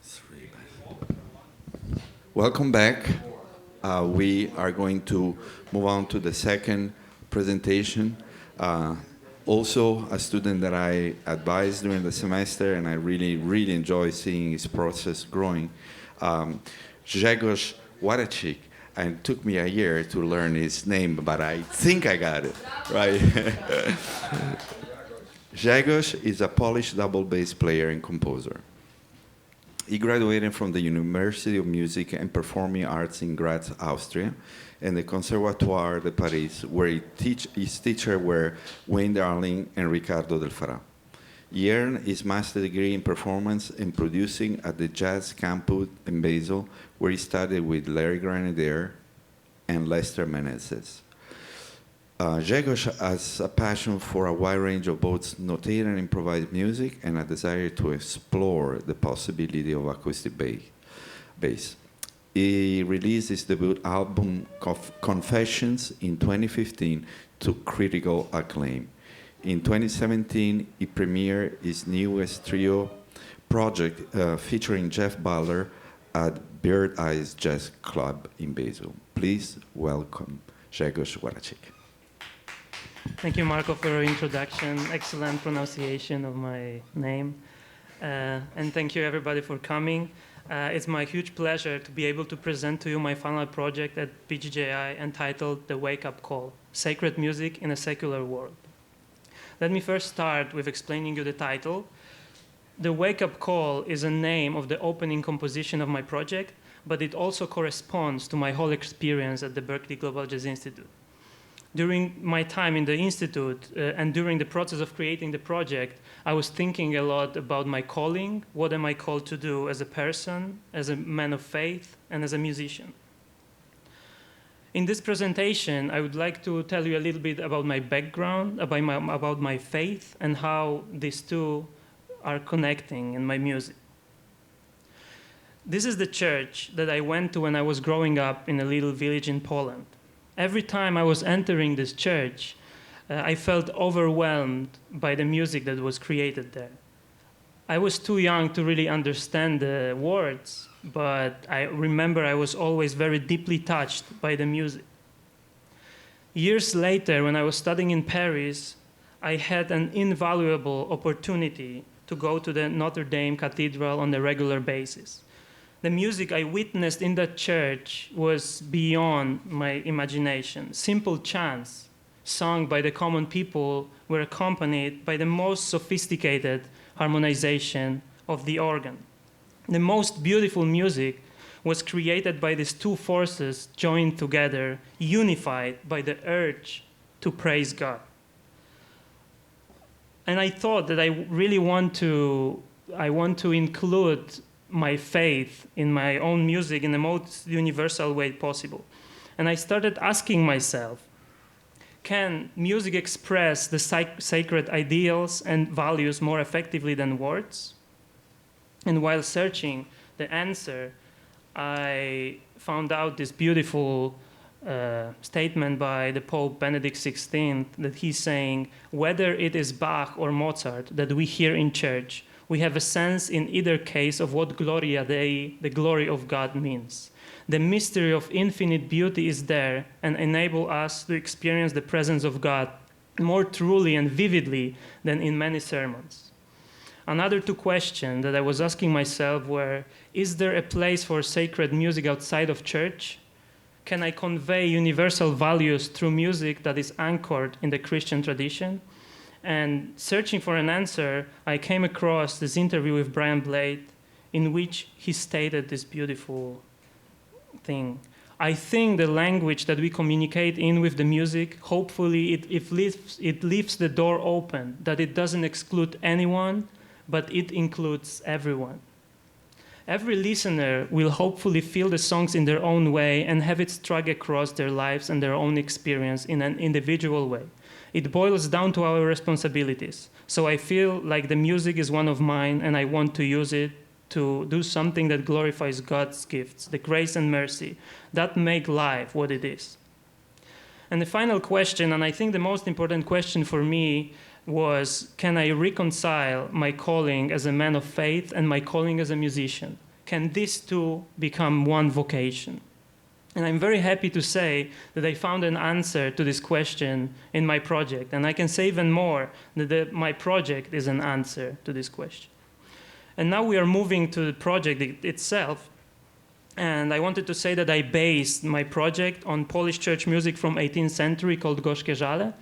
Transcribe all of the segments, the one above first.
It's really bad. Welcome back. We are going to move on to the second presentation. Uh, Also, a student that I advised during the semester, and I really, really enjoy seeing his process growing. Grzegorz Wlodarczyk, and it took me a year to learn his name, but I think I got it right. Grzegorz is a Polish double bass player and composer. He graduated from the University of Music and Performing Arts in Graz, Austria, and the Conservatoire de Paris, where his teachers were Wayne Darling and Ricardo Del Farà. He earned his master's degree in performance and producing at the Jazz Campus in Basel, where he studied with Larry Grenadier and Lester Menezes. Grzegorz has a passion for a wide range of both notated and improvised music and a desire to explore the possibility of acoustic bass. He released his debut album, Confessions, in 2015 to critical acclaim. In 2017, he premiered his newest trio project featuring Jeff Butler at Bird Eyes Jazz Club in Basel. Please welcome Grzegorz Wlodarczyk. Thank you, Marco, for your introduction. Excellent pronunciation of my name. And thank you, everybody, for coming. It's my huge pleasure to be able to present to you my final project at BGJI entitled The Wake Up Call, Sacred Music in a Secular World. Let me first start with explaining you the title. The Wake Up Call is a name of the opening composition of my project, but it also corresponds to my whole experience at the Berklee Global Jazz Institute. During my time in the Institute and during the process of creating the project, I was thinking a lot about my calling, what am I called to do as a person, as a man of faith, and as a musician. In this presentation, I would like to tell you a little bit about my background, about my faith, and how these two are connecting in my music. This is the church that I went to when I was growing up in a little village in Poland. Every time I was entering this church, I felt overwhelmed by the music that was created there. I was too young to really understand the words, but I remember I was always very deeply touched by the music. Years later, when I was studying in Paris, I had an invaluable opportunity to go to the Notre Dame Cathedral on a regular basis. The music I witnessed in that church was beyond my imagination. Simple chants sung by the common people were accompanied by the most sophisticated harmonization of the organ. The most beautiful music was created by these two forces joined together, unified by the urge to praise God. And I thought that I really want to include my faith in my own music in the most universal way possible. And I started asking myself, can music express the sacred ideals and values more effectively than words? And while searching the answer, I found out this beautiful statement by the Pope Benedict XVI that he's saying, whether it is Bach or Mozart that we hear in church, we have a sense in either case of what Gloria Dei, the glory of God, means. The mystery of infinite beauty is there and enable us to experience the presence of God more truly and vividly than in many sermons. Another two questions that I was asking myself were, is there a place for sacred music outside of church? Can I convey universal values through music that is anchored in the Christian tradition? And searching for an answer, I came across this interview with Brian Blade in which he stated this beautiful thing. I think the language that we communicate in with the music, hopefully it leaves the door open, that it doesn't exclude anyone, but it includes everyone. Every listener will hopefully feel the songs in their own way and have it strike across their lives and their own experience in an individual way. It boils down to our responsibilities. So I feel like the music is one of mine and I want to use it to do something that glorifies God's gifts, the grace and mercy that make life what it is. And the final question, and I think the most important question for me, was, can I reconcile my calling as a man of faith and my calling as a musician? can these two become one vocation? And I'm very happy to say that I found an answer to this question in my project. And I can say even more that my project is an answer to this question. And now we are moving to the project itself. And I wanted to say that I based my project on Polish church music from 18th century called Gorzkie Żale.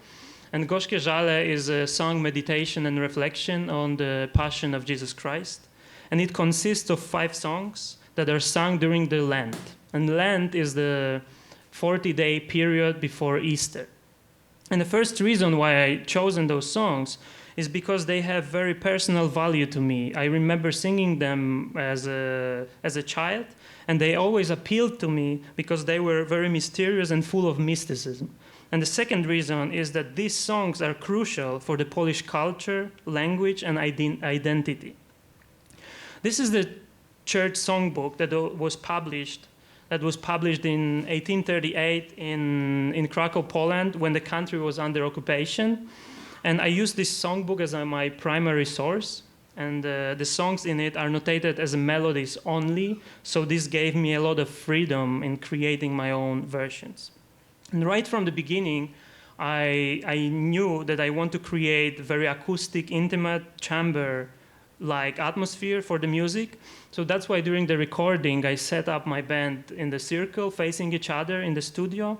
And Gorzkie Żale is a song meditation and reflection on the Passion of Jesus Christ. And it consists of 5 songs that are sung during the Lent. And Lent is the 40-day period before Easter. And the first reason why I chosen those songs is because they have very personal value to me. I remember singing them as a child, and they always appealed to me because they were very mysterious and full of mysticism. And the second reason is that these songs are crucial for the Polish culture, language, and identity. This is the church songbook that was published in 1838 in Krakow, Poland, when the country was under occupation. And I used this songbook as my primary source. And the songs in it are notated as melodies only. So this gave me a lot of freedom in creating my own versions. And right from the beginning, I knew that I want to create very acoustic, intimate, chamber-like atmosphere for the music. So that's why during the recording, I set up my band in the circle, facing each other in the studio.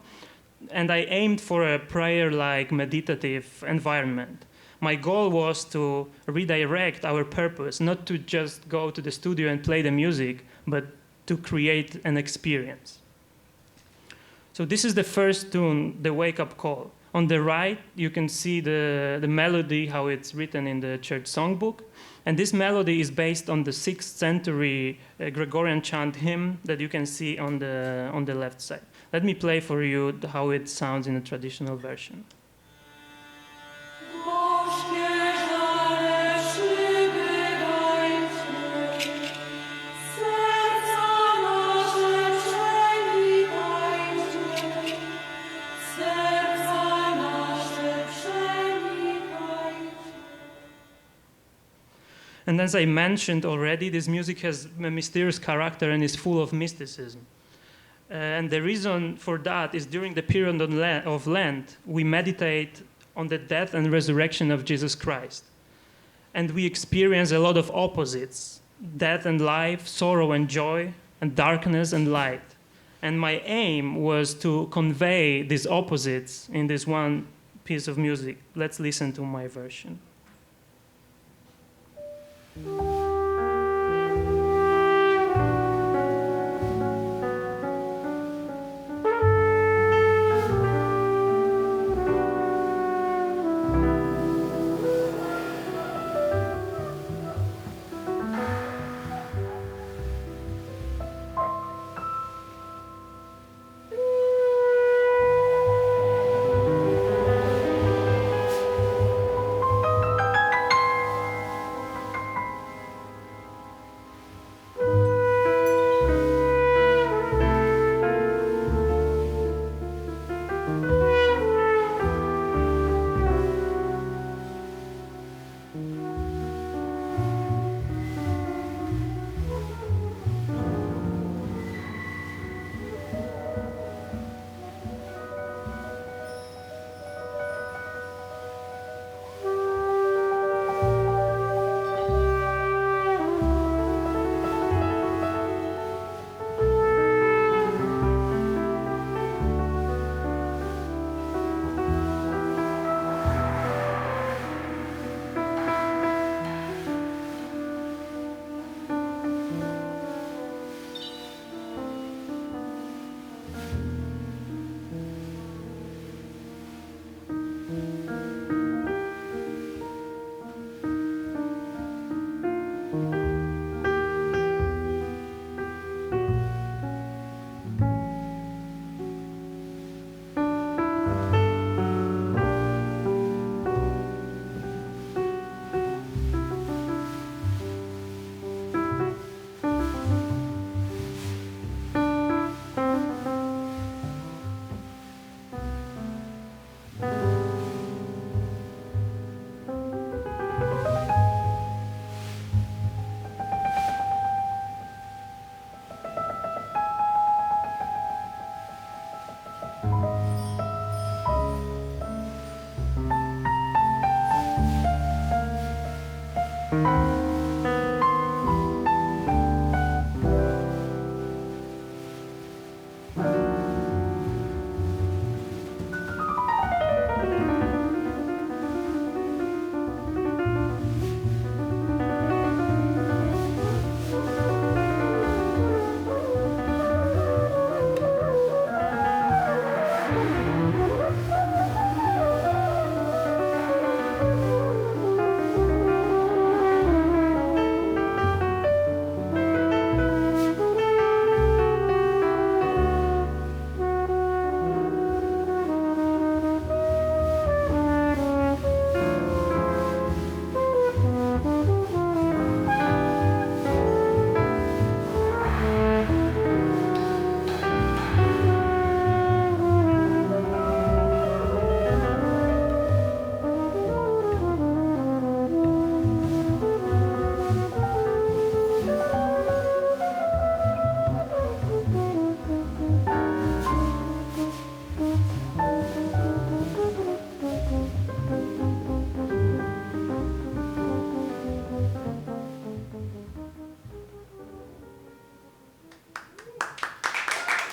And I aimed for a prayer-like meditative environment. My goal was to redirect our purpose, not to just go to the studio and play the music, but to create an experience. So this is the first tune, the Wake-Up Call. On the right, you can see the melody, how it's written in the church songbook. And this melody is based on the 6th century Gregorian chant hymn that you can see on the left side. Let me play for you how it sounds in a traditional version. And as I mentioned already, this music has a mysterious character and is full of mysticism. And the reason for that is during the period of Lent, we meditate on the death and resurrection of Jesus Christ. And we experience a lot of opposites, death and life, sorrow and joy, and darkness and light. And my aim was to convey these opposites in this one piece of music. Let's listen to my version.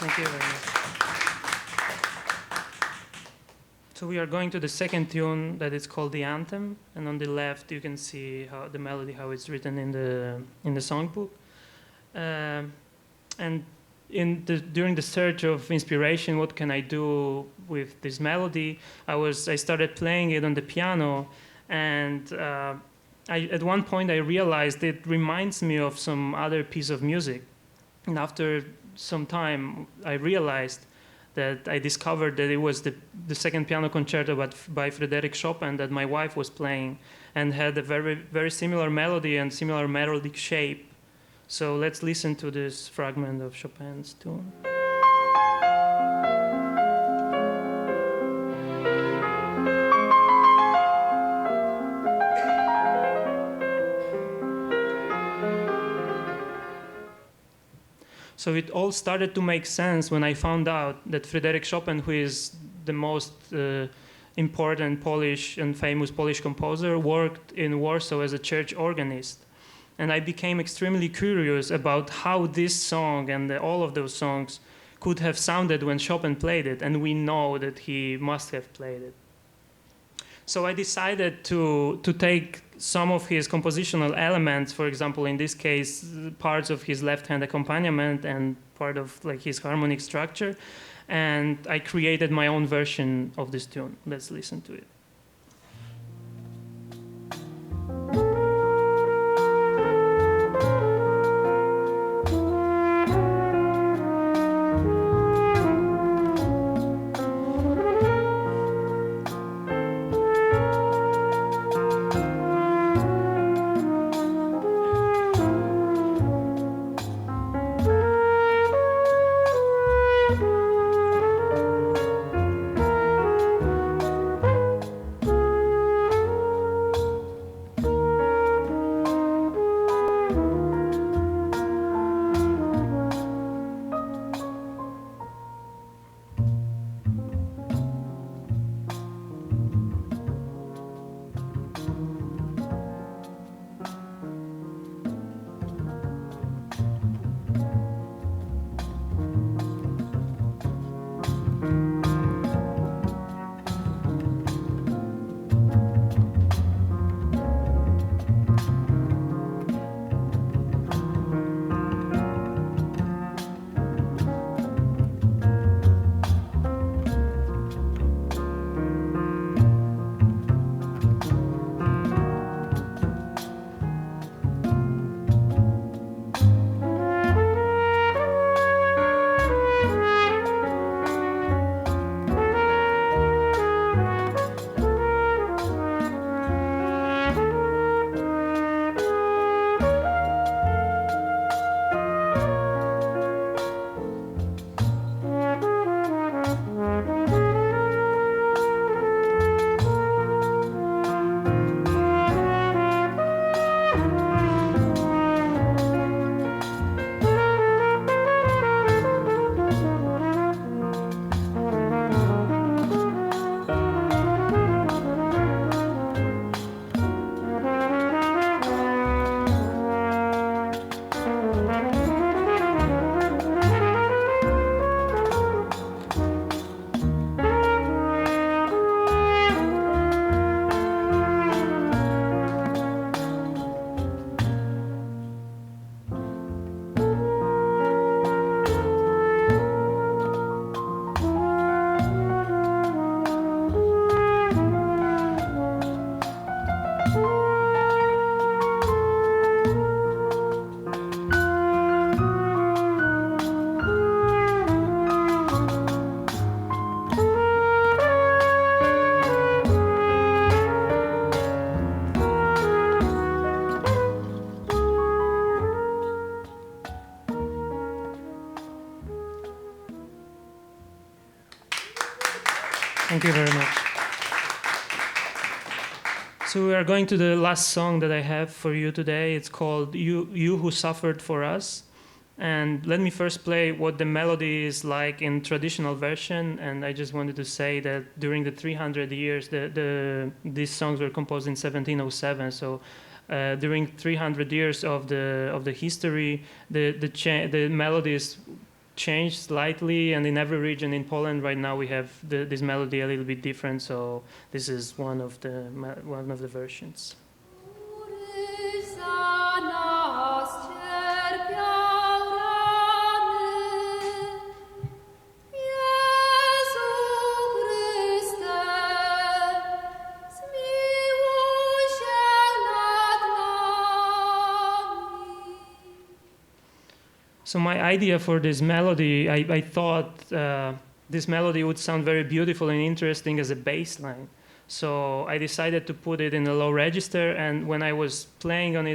Thank you very much. So we are going to the second tune that is called the Anthem, and on the left you can see how the melody, how it's written in the songbook. And during the search of inspiration, what can I do with this melody? I started playing it on the piano, and at one point I realized it reminds me of some other piece of music. And after some time, I realized that I discovered that it was the second piano concerto by Frédéric Chopin that my wife was playing, and had a very, very similar melody and similar melodic shape. So let's listen to this fragment of Chopin's tune. So it all started to make sense when I found out that Frédéric Chopin, who is the most important Polish and famous Polish composer, worked in Warsaw as a church organist. And I became extremely curious about how this song and all of those songs could have sounded when Chopin played it, and we know that he must have played it. So I decided to take some of his compositional elements, for example, in this case, parts of his left-hand accompaniment and part of like his harmonic structure, and I created my own version of this tune. Let's listen to it. Thank you very much. So we are going to the last song that I have for you today. It's called You Who Suffered For Us. And let me first play what the melody is like in traditional version. And I just wanted to say that during the 300 years, these songs were composed in 1707. So during 300 years of the history, the melodies changed slightly, and in every region in Poland right now we have this melody a little bit different. So this is one of the versions. So my idea for this melody, I thought this melody would sound very beautiful and interesting as a bass line. So I decided to put it in a low register, and when I was playing on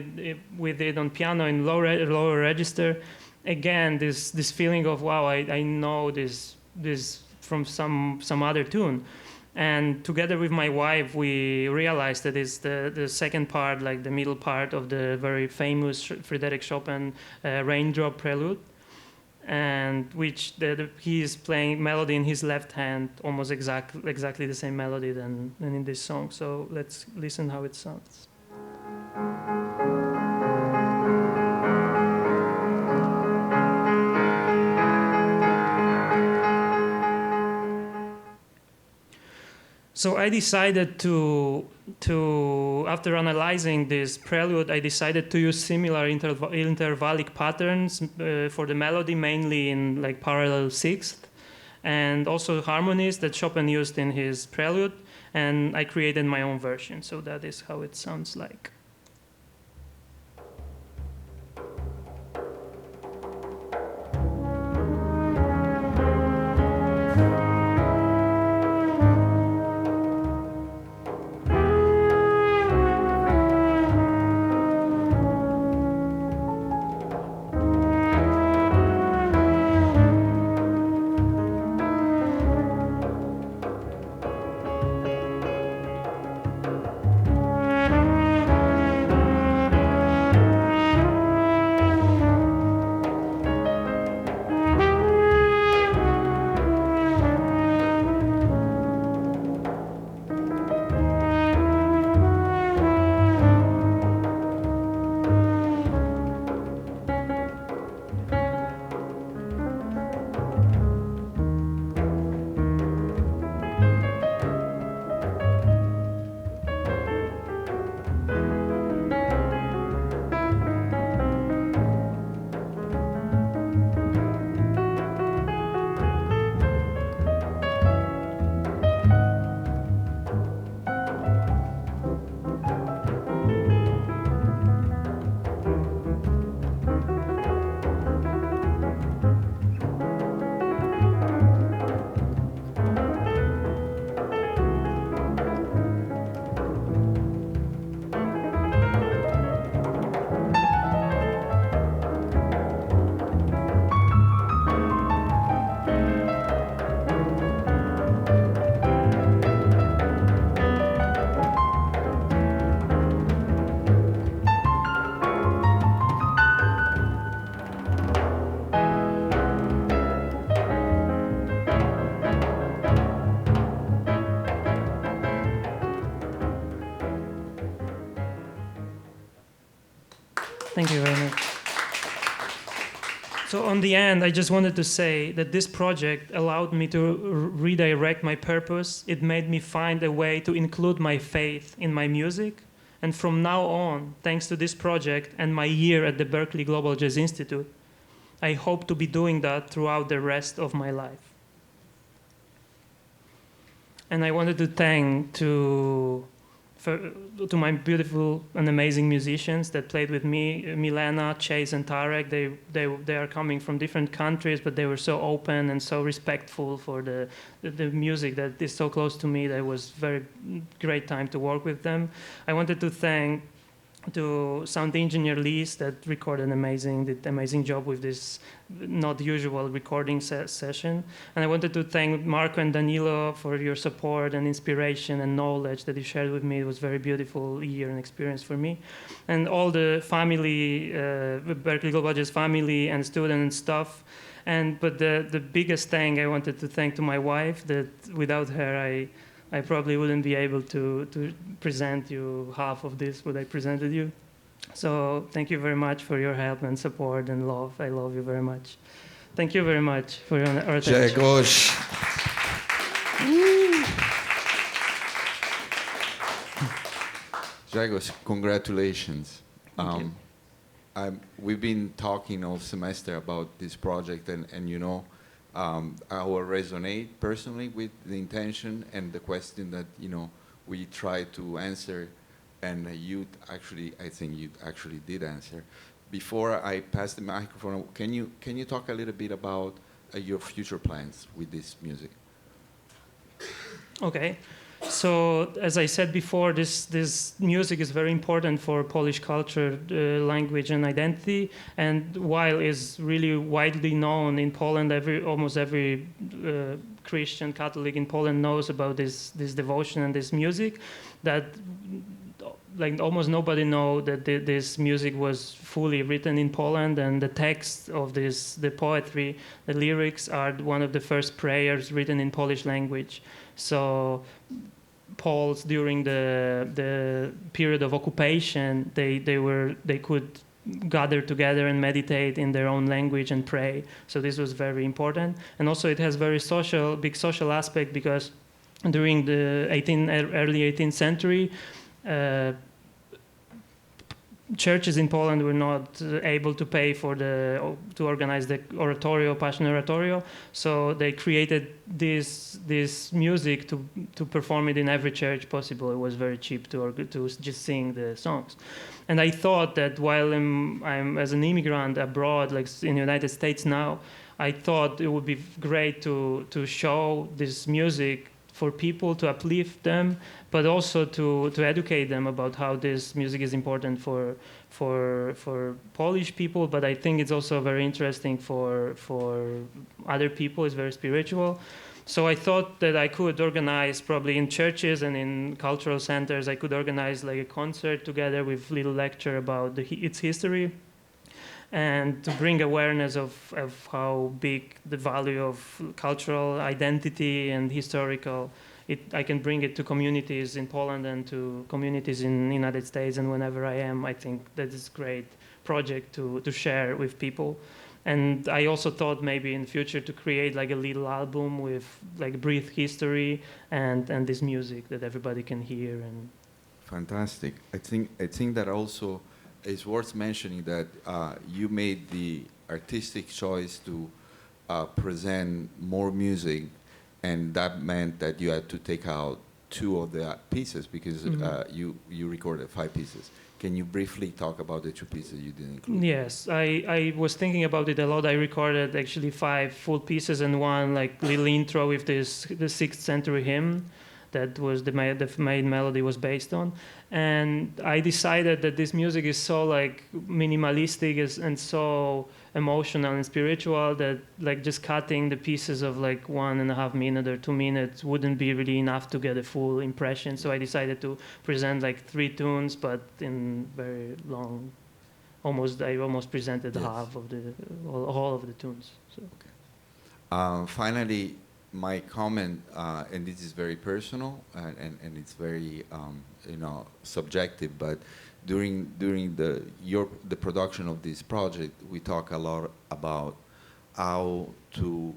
with it on piano in lower register, again this feeling of wow, I know this from some other tune. And together with my wife, we realized that it's the second part, like the middle part of the very famous Frédéric Chopin Raindrop Prelude, and which he is playing melody in his left hand, almost exactly the same melody than in this song. So let's listen how it sounds. So I decided to after analyzing this prelude, I decided to use similar intervallic patterns for the melody, mainly in like parallel sixth, and also harmonies that Chopin used in his prelude, and I created my own version. So that is how it sounds like. Thank you very much. So on the end, I just wanted to say that this project allowed me to redirect my purpose. It made me find a way to include my faith in my music. And from now on, thanks to this project and my year at the Berklee Global Jazz Institute, I hope to be doing that throughout the rest of my life. And I wanted to thank to my beautiful and amazing musicians that played with me, Milena, Chase, and Tarek. They are coming from different countries, but they were so open and so respectful for the music that is so close to me. That it was very great time to work with them. I wanted to thank to sound engineer Lise that did an amazing job with this not usual recording session. And I wanted to thank Marco and Danilo for your support and inspiration and knowledge that you shared with me. It was a very beautiful year and experience for me. And all the family, Berklee Global Jazz family and student and staff. But the biggest thing I wanted to thank to my wife, that without her I probably wouldn't be able to present you half of this, what I presented you. So thank you very much for your help and support and love. I love you very much. Thank you very much for your attention. Grzegorz. Grzegorz, congratulations. Thank you. We've been talking all semester about this project, and you know, I will resonate personally with the intention and the question that we try to answer, and I think you actually did answer. Before I pass the microphone, can you talk a little bit about your future plans with this music? Okay. So, as I said before, this music is very important for Polish culture, language, and identity. And while it's really widely known in Poland, almost every Christian Catholic in Poland knows about this devotion and this music, that like almost nobody know that this music was fully written in Poland, and the text of the poetry, the lyrics are one of the first prayers written in Polish language. So Poles during the period of occupation, they could gather together and meditate in their own language and pray. So this was very important, and also it has very big social aspect, because during the early 18th century, churches in Poland were not able to pay to organize the oratorio, Passion Oratorio, so they created this music to perform it in every church possible. It was very cheap to just sing the songs. And I thought that while I'm as an immigrant abroad, like in the United States now, I thought it would be great to show this music for people, to uplift them, but also to educate them about how this music is important for Polish people. But I think it's also very interesting for other people. It's very spiritual. So I thought that I could organize, probably in churches and in cultural centers, I could organize like a concert together with little lecture about its history, and to bring awareness of how big the value of cultural identity and historical, I can bring it to communities in Poland and to communities in the United States. And whenever I am, I think that is a great project to share with people. And I also thought maybe in the future to create like a little album with like brief history and this music that everybody can hear. And Fantastic. I think that also it's worth mentioning that you made the artistic choice to present more music, and that meant that you had to take out 2 of the pieces, because you recorded 5 pieces. Can you briefly talk about the 2 pieces you didn't include? Yes, I was thinking about it a lot. I recorded actually 5 full pieces and 1 like little intro with the 6th century hymn that was the main melody was based on. And I decided that this music is so like minimalistic and so emotional and spiritual that like just cutting the pieces of like 1.5 minute or 2 minutes wouldn't be really enough to get a full impression. So I decided to present like 3 tunes, but in very long. I almost presented half of all of the tunes. So. Okay. Finally, my comment, and this is very personal and it's very subjective, but during the production of this project, we talk a lot about how to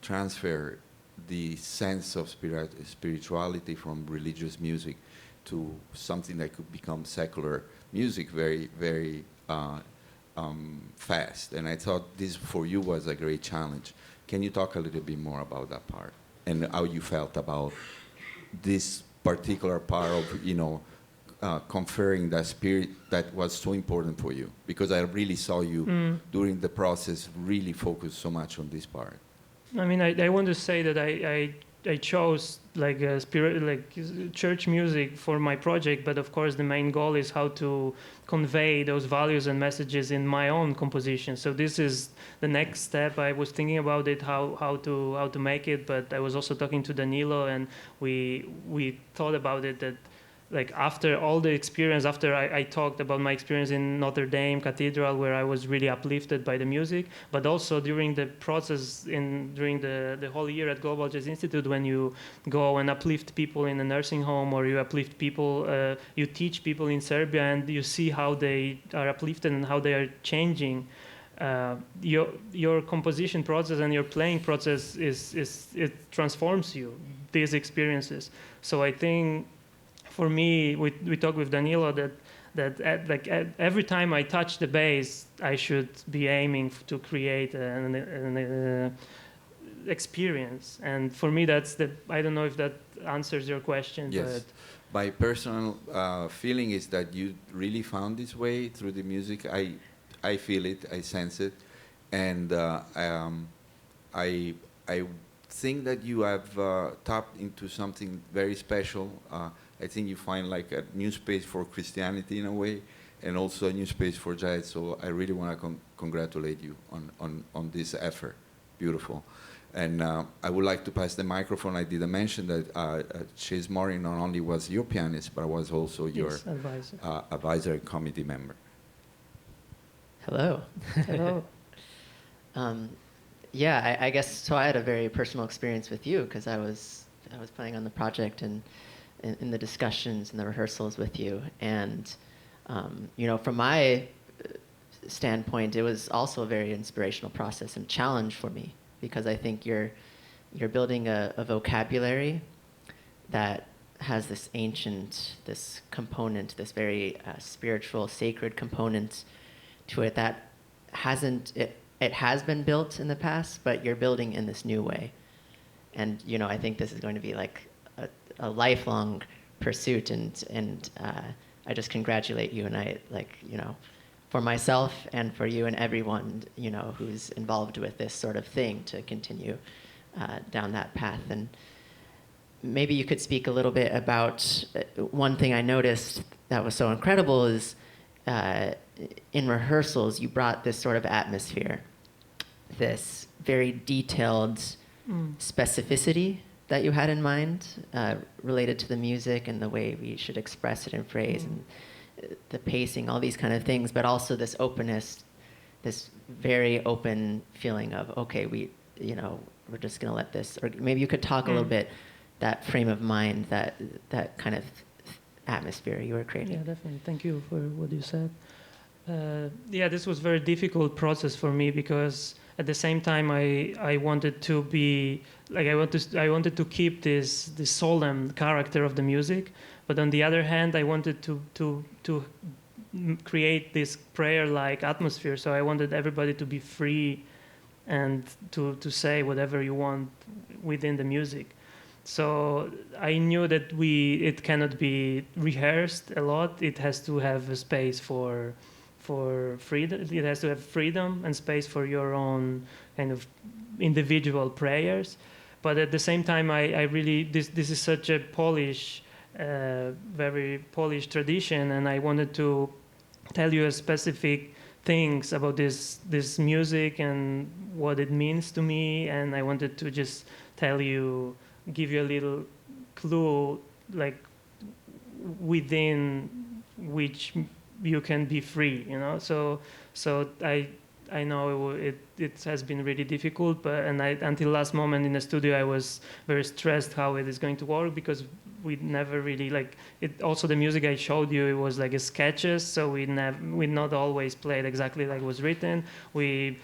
transfer the sense of spirituality from religious music to something that could become secular music very, very fast. And I thought this for you was a great challenge. Can you talk a little bit more about that part and how you felt about this particular part of, conferring that spirit that was so important for you? Because I really saw you during the process really focus so much on this part. I mean, I want to say that I chose like a church music for my project, but of course the main goal is how to convey those values and messages in my own composition. So this is the next step. I was thinking about it, how to make it, but I was also talking to Danilo, and we thought about it that like after all the experience, after I talked about my experience in Notre Dame Cathedral, where I was really uplifted by the music, but also during the process during the whole year at Global Jazz Institute, when you go and uplift people in a nursing home, or you uplift people, you teach people in Serbia, and you see how they are uplifted and how they are changing. your composition process and your playing process it transforms you, these experiences. So I think for me, we talked with Danilo that every time I touch the bass, I should be aiming to create an experience. And for me, that's I don't know if that answers your question. Yes. But My personal feeling is that you really found this way through the music. I feel it, I sense it, and I think that you have tapped into something very special. I think you find like a new space for Christianity in a way, and also a new space for jazz. So I really want to congratulate you on this effort. Beautiful. And I would like to pass the microphone. I didn't mention that Chase Morin not only was your pianist, but was also your advisor and committee member. Hello. hello. Yeah, I guess so. I had a very personal experience with you because I was playing on the project and in the discussions and the rehearsals with you, and from my standpoint, it was also a very inspirational process and challenge for me because I think you're building a vocabulary that has this ancient, this component, this very spiritual, sacred component to it that it has been built in the past, but you're building in this new way. And I think this is going to be like a lifelong pursuit, and I just congratulate you, and I for myself and for you and everyone who's involved with this sort of thing to continue down that path. And maybe you could speak a little bit about one thing I noticed that was so incredible is in rehearsals you brought this sort of atmosphere, this very detailed specificity that you had in mind related to the music and the way we should express it in phrase and the pacing, all these kind of things, but also this openness, this very open feeling of, okay, we're just going to let this, or maybe you could talk a little bit, that frame of mind, that kind of atmosphere you were creating. Yeah, definitely. Thank you for what you said. This was a very difficult process for me because at the same time I wanted to be like I wanted to keep this solemn character of the music, but on the other hand I wanted to create this prayer-like atmosphere. So I wanted everybody to be free and to say whatever you want within the music. So I knew that it cannot be rehearsed a lot. It has to have a space for freedom. It has to have freedom and space for your own kind of individual prayers. But at the same time, I really this is such a Polish, very Polish tradition, and I wanted to tell you a specific things about this music and what it means to me, and I wanted to just give you a little clue, like within which you can be free, So I know it has been really difficult, but until last moment in the studio I was very stressed how it is going to work because we never really it. Also, the music I showed you, it was like a sketches, so we not always played exactly like it was written. We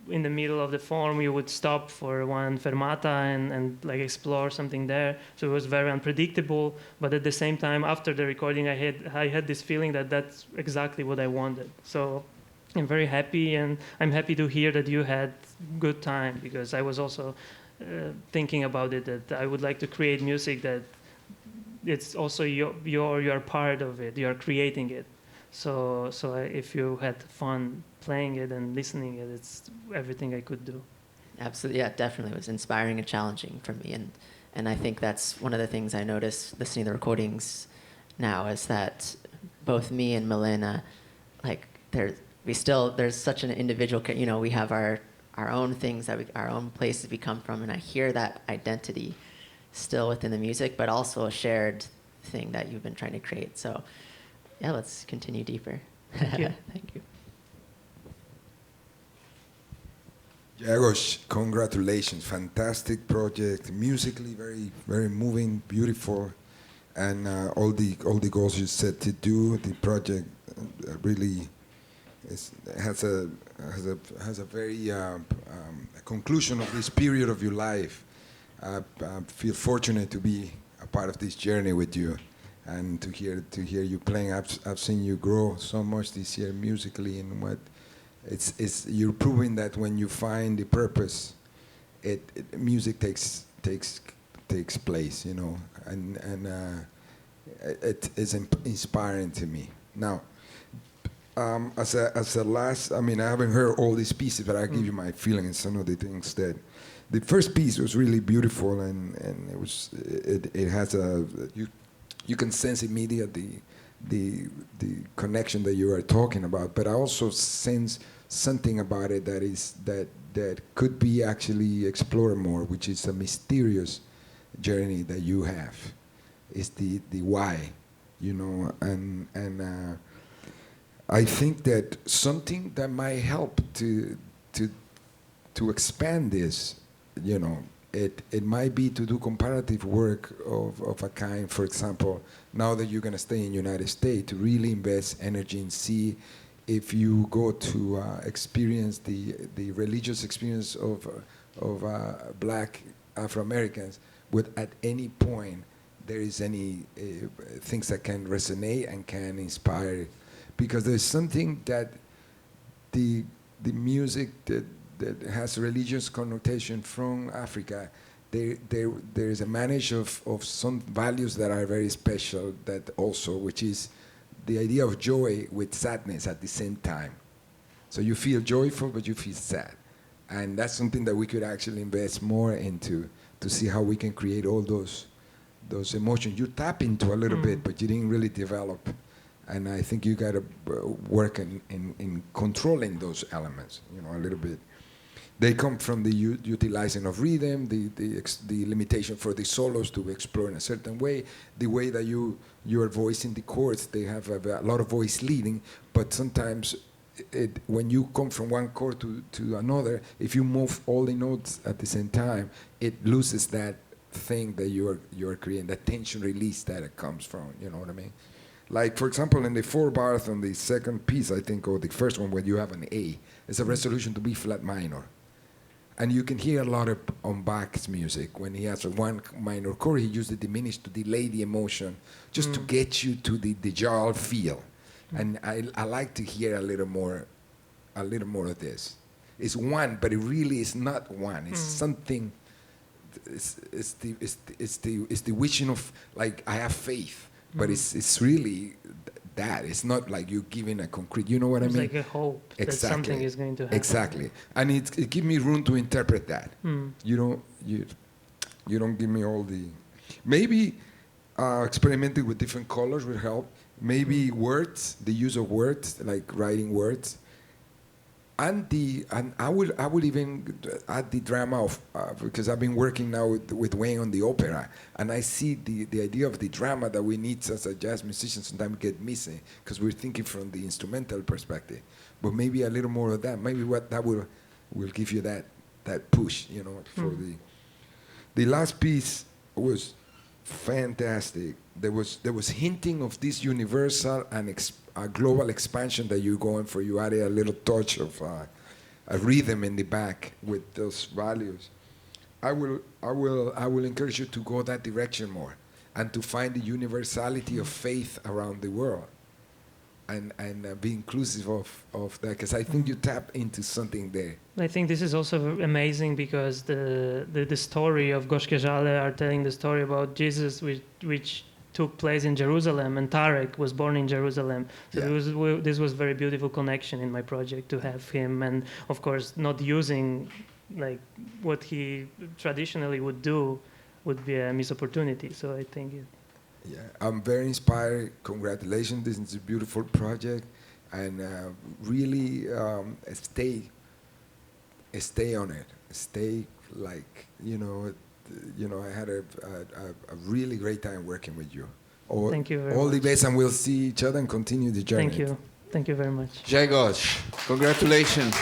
in the middle of the form we would stop for one fermata and explore something there. So it was very unpredictable. But at the same time, after the recording, I had this feeling that that's exactly what I wanted. So I'm very happy, and I'm happy to hear that you had good time because I was also thinking about it, that I would like to create music that it's also you're part of it, you're creating it. So if you had fun playing it and listening it, it's everything I could do. Absolutely, yeah, definitely. It was inspiring and challenging for me, and I think that's one of the things I notice listening to the recordings now is that both me and Milena, there's such an individual, we have our own things our own places we come from, and I hear that identity still within the music, but also a shared thing that you've been trying to create. So yeah, let's continue deeper. Thank you. Thank you. Grzegorz, congratulations. Fantastic project. Musically very, very moving, beautiful. And all the goals you set to do, the project really has a very conclusion of this period of your life. I feel fortunate to be a part of this journey with you, and to hear you playing. I've seen you grow so much this year musically, and you're proving that when you find the purpose, music takes place, you know, and it is inspiring to me. Now, as a last, I mean, I haven't heard all these pieces, but I'll give you my feeling and some of the things that. The first piece was really beautiful, and it has you can sense immediately the connection that you are talking about. But I also sense something about it that could be actually explored more, which is a mysterious journey that you have. It's the why, you know, and I think that something that might help to expand this, you know, it might be to do comparative work of a kind. For example, now that you're going to stay in the United States, to really invest energy and see if you go to experience the religious experience of black Afro-Americans, would at any point there is any things that can resonate and can inspire. Because there's something that the music that has religious connotation from Africa, there is a manage of some values that are very special, that also, which is the idea of joy with sadness at the same time. So you feel joyful, but you feel sad. And that's something that we could actually invest more into, to see how we can create all those emotions. You tap into a little bit, but you didn't really develop. And I think you got to work in controlling those elements, you know, a little bit. They come from the utilizing of rhythm, the limitation for the solos to explore in a certain way, the way that you are voicing the chords. They have a lot of voice leading, but sometimes when you come from one chord to another, if you move all the notes at the same time, it loses that thing that you're creating, that tension release that it comes from. You know what I mean? Like, for example, in the 4 bars on the second piece, I think, or the first one, where you have an A, it's a resolution to B flat minor. And you can hear a lot of on Bach's music. When he has a 1 minor chord, he used the diminished to delay the emotion, just to get you to the jarl feel. And I like to hear a little more of this. It's 1, but it really is not 1. It's something. It's the wishing of, like, I have faith, but it's really that. It's not like you're giving a concrete. You know what I mean? It's like a hope that something is going to happen. Exactly, and it gives me room to interpret that. You don't give me all the. Maybe experimenting with different colors would help. Maybe words, the use of words, like writing words. And I would even add the drama of because I've been working now with Wayne on the opera, and I see the idea of the drama that we need as a jazz musician sometimes get missing, because we're thinking from the instrumental perspective. But maybe a little more of that. Maybe that will give you that push, you know. For the last piece was fantastic. There was hinting of this universal and a global expansion that you're going for. You added a little touch of a rhythm in the back with those values. I will encourage you to go that direction more, and to find the universality of faith around the world, and be inclusive of that, because I think you tap into something there. I think this is also amazing, because the story of Goshkejale are telling the story about Jesus, which took place in Jerusalem, and Tarek was born in Jerusalem. So this was very beautiful connection in my project, to have him, and of course not using like what he traditionally would do would be a missed opportunity. So I think Yeah, I'm very inspired. Congratulations, this is a beautiful project, and really stay on it. Stay, like, I had a really great time working with you. Thank you very all much. the best, and we'll see each other and continue the journey. Thank you very much. Grzegorz, congratulations.